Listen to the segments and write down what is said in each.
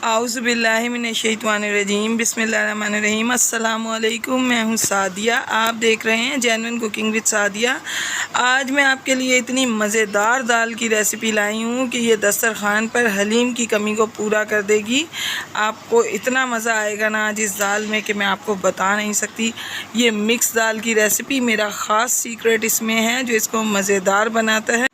आउज़ुबिल्लाहिमिनश्शैतानिर्रजीम बिस्मिल्लाहिर्रहमानिर्रहीम। अस्सलामुअलैकुम, मैं हूँ सादिया। आप देख रहे हैं जेन्युइन कुकिंग विद सादिया। आज मैं आपके लिए इतनी मज़ेदार दाल की रेसिपी लाई हूँ कि ये दस्तरखान पर हलीम की कमी को पूरा कर देगी। आपको इतना मज़ा आएगा ना आज इस दाल में कि मैं आपको बता नहीं सकती। ये मिक्स दाल की रेसिपी मेरा ख़ास सीक्रेट इसमें है जो इसको मज़ेदार बनाता है।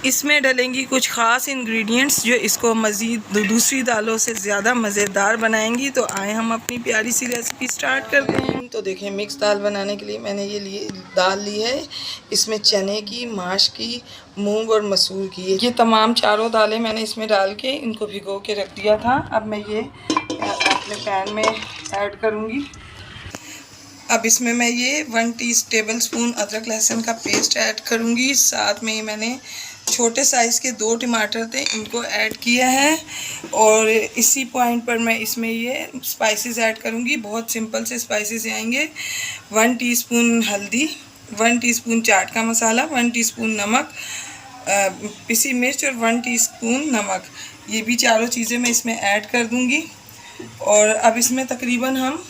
इसमें डलेंगी कुछ ख़ास इंग्रेडिएंट्स जो इसको मज़ीद दूसरी दालों से ज़्यादा मज़ेदार बनाएंगी। तो आए हम अपनी प्यारी सी रेसिपी स्टार्ट करते हैं। तो देखें, मिक्स दाल बनाने के लिए मैंने ये दाल ली है। इसमें चने की, माश की, मूंग और मसूर की, ये तमाम चारों दालें मैंने इसमें डाल के इनको भिगो के रख दिया था। अब मैं ये अपने पैन में ऐड करूँगी। अब इसमें मैं ये 1 टेबल स्पून अदरक लहसुन का पेस्ट ऐड करूँगी। साथ में ही मैंने छोटे साइज़ के 2 टमाटर थे, इनको ऐड किया है। और इसी पॉइंट पर मैं इसमें ये स्पाइसेस ऐड करूँगी। बहुत सिंपल से स्पाइसेस आएंगे। 1 टीस्पून हल्दी, 1 टीस्पून चाट का मसाला, 1 टीस्पून नमक, पिसी मिर्च और 1 टीस्पून नमक। ये भी चारों चीज़ें मैं इसमें ऐड कर दूँगी। और अब इसमें तकरीबन हम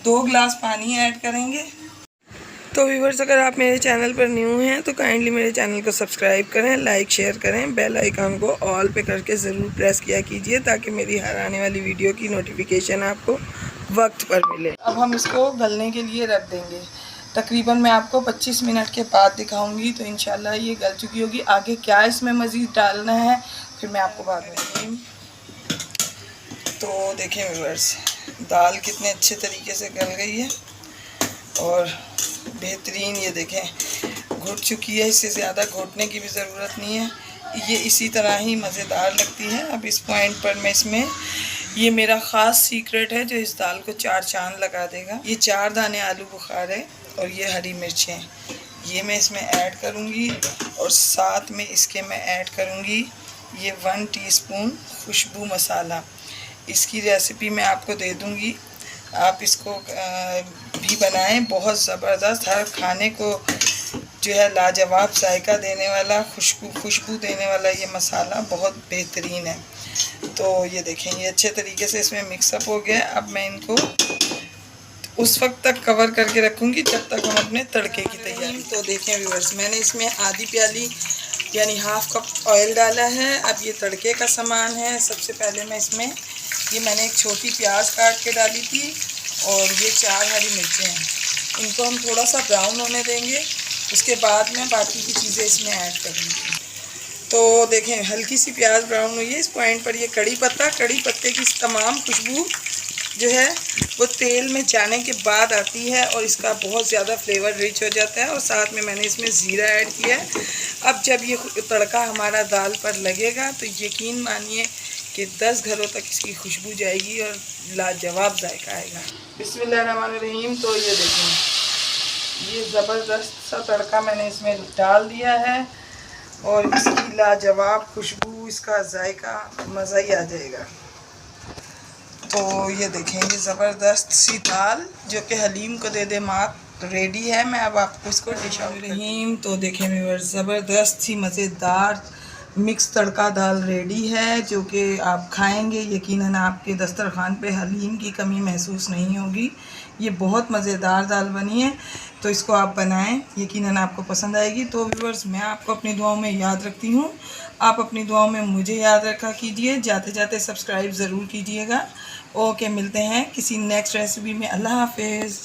2 गिलास पानी ऐड करेंगे। तो व्यूअर्स, अगर आप मेरे चैनल पर न्यू हैं तो काइंडली मेरे चैनल को सब्सक्राइब करें, लाइक शेयर करें, बेल आइकन को ऑल पे करके ज़रूर प्रेस किया कीजिए ताकि मेरी हर आने वाली वीडियो की नोटिफिकेशन आपको वक्त पर मिले। अब हम इसको गलने के लिए रख देंगे। तकरीबन मैं आपको 25 मिनट के बाद दिखाऊंगी तो इंशाल्लाह ये गल चुकी होगी। आगे क्या इसमें मज़ीद डालना है फिर मैं आपको बाद में। तो देखें व्यूअर्स, दाल कितने अच्छे तरीके से गल गई है और बेहतरीन, ये देखें घुट चुकी है। इससे ज़्यादा घोटने की भी ज़रूरत नहीं है, ये इसी तरह ही मज़ेदार लगती है। अब इस पॉइंट पर मैं इसमें, ये मेरा ख़ास सीक्रेट है जो इस दाल को 4 चांद लगा देगा। ये 4 दाने आलू बुखार है और ये हरी मिर्चें, ये मैं इसमें ऐड करूँगी। और साथ में इसके मैं ऐड करूँगी ये 1 टीस्पून खुशबू मसाला। इसकी रेसिपी मैं आपको दे दूँगी, आप इसको भी बनाएं। बहुत ज़बरदस्त, हर खाने को जो है लाजवाब जायका देने वाला, खुशबू देने वाला ये मसाला बहुत बेहतरीन है। तो ये देखें, ये अच्छे तरीके से इसमें मिक्सअप हो गया। अब मैं इनको उस वक्त तक कवर करके रखूँगी जब तक हम अपने तड़के की तैयारी। तो देखें व्यूअर्स, मैंने इसमें आधी प्याली यानी हाफ़ कप ऑयल डाला है। अब ये तड़के का सामान है। सबसे पहले मैं इसमें, ये मैंने एक छोटी प्याज काट के डाली थी और ये 4 हरी मिर्चें हैं। इनको हम थोड़ा सा ब्राउन होने देंगे, उसके बाद मैं बाकी की चीज़ें इसमें ऐड करूँगी। तो देखें, हल्की सी प्याज ब्राउन हुई है। इस पॉइंट पर ये कड़ी पत्ते की तमाम खुशबू जो है वो तेल में जाने के बाद आती है और इसका बहुत ज़्यादा फ्लेवर रिच हो जाता है। और साथ में मैंने इसमें ज़ीरा ऐड किया है। अब जब ये तड़का हमारा दाल पर लगेगा तो यकीन मानिए कि 10 घरों तक इसकी खुशबू जाएगी और लाजवाब जायका आएगा। बिस्मिल्लाहिर्रहमानिर्रहीम। तो ये देखें, ये ज़बरदस्त सा तड़का मैंने इसमें डाल दिया है और इसकी लाजवाब खुशबू, इसका जायका मज़ा ही आ जाएगा। तो ये देखें, ये ज़बरदस्त सी दाल जो कि हलीम को दे दे मात रेडी है। मैं अब आपको इसको डिश आउट रहीम। तो देखें व्यूअर्स, ज़बरदस्त सी मज़ेदार मिक्स तड़का दाल रेडी है जो कि आप खाएंगे, यकीनन आपके दस्तरखान पे हलीम की कमी महसूस नहीं होगी। ये बहुत मज़ेदार दाल बनी है, तो इसको आप बनाएं, यकीनन आपको पसंद आएगी। तो व्यूअर्स, मैं आपको अपनी दुआओं में याद रखती हूँ, आप अपनी दुआओं में मुझे याद रखा कीजिए। जाते जाते सब्सक्राइब ज़रूर कीजिएगा। ओके, मिलते हैं किसी नेक्स्ट रेसिपी में। अल्लाह हाफिज़।